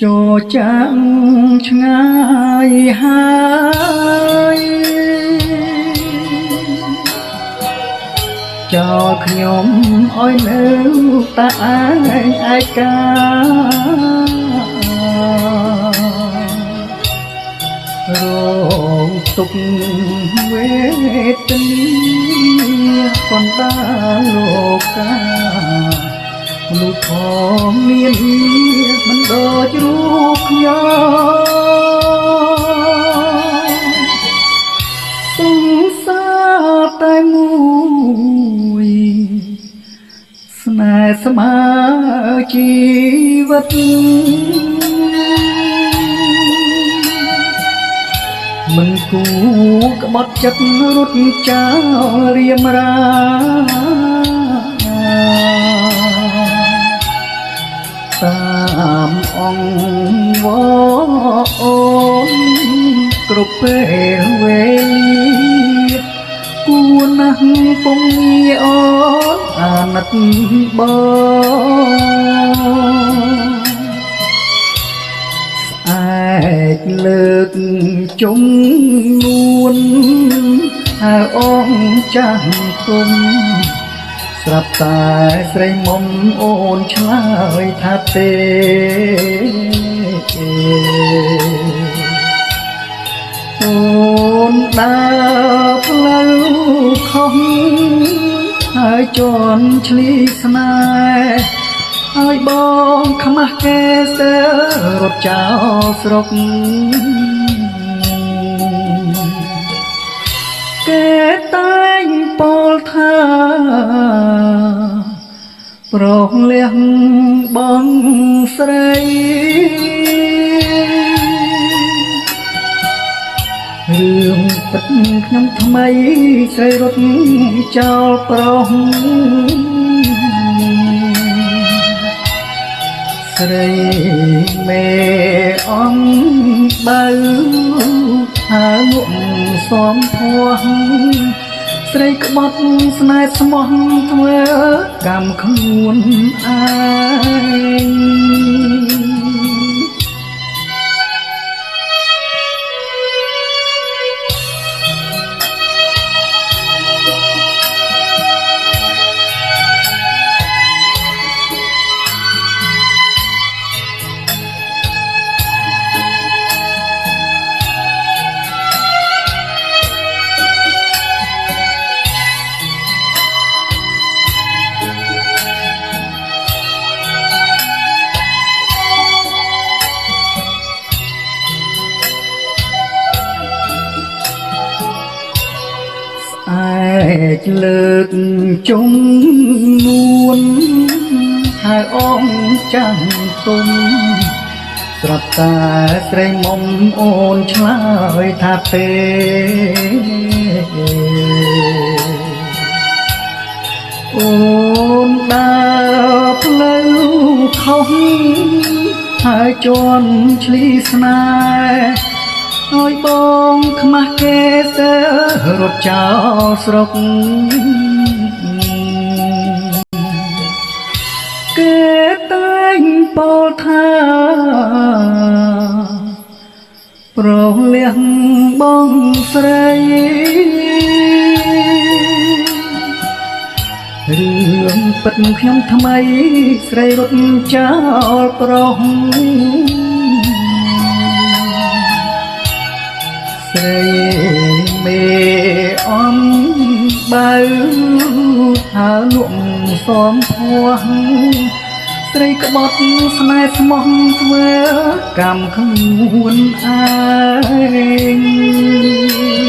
ចូលចាំឆ្ងាយហើយចោលខ្ញុំអើយនៅតែឯការងទុកវេទនាប៉ុន្តែលោកកាមនុស្សផងមានមិនដូចរូបខ្ញុំសង្សារតែមួយស្នេហ៍ស្មើជីវិតមិនគួរក្បត់ចិត្តរត់ចោលរៀមរាតាមអង្គវអូនគ្រប់ពេលវេលាគួរណាស់ពងងារអូនអាណិតបងអាចលើកជំនួនហើយអងចាស់គុំស្រាប់តែស្រីមុំអូនឆ្លើយថាទេអូនដើរផ្លូវខុសហើយជន់ឆ្លីស្នេហ៍ហើយបងខ្មាស់គេសើរត់ចោលស្រុកគេតែងពោលថាប្រងលះបងស្រីរឿងពិតខ្ញុំថ្មីស្រីរត់ចោលប្រុសស្រីមេអង្គបើហើលក់សំភ័ពស្រីក្បត់ស្នេហ៍ស្មោះធ្វើកម្មខ្លួនឯងអាចលើកជំនួនហើយអងចាំទុំស្រាប់តែស្រីមុំអូនឆ្លើយថាទេអូនដើរផ្លូវខុសហើយជន់ឆ្លីស្នេហ៍ហើយបងខ្មាស់គេសើរត់ចោលស្រុកគេតែងពោលថាប្រងលះបងស្រីរឿងពិតខ្ញុំថ្មីស្រីរត់ចោលប្រុសស្រីមេអង្គបើហើលក់សំភ័ពស្រីក្បត់ស្នេហ៍ស្មោះធ្វើកម្មខ្លួនឯង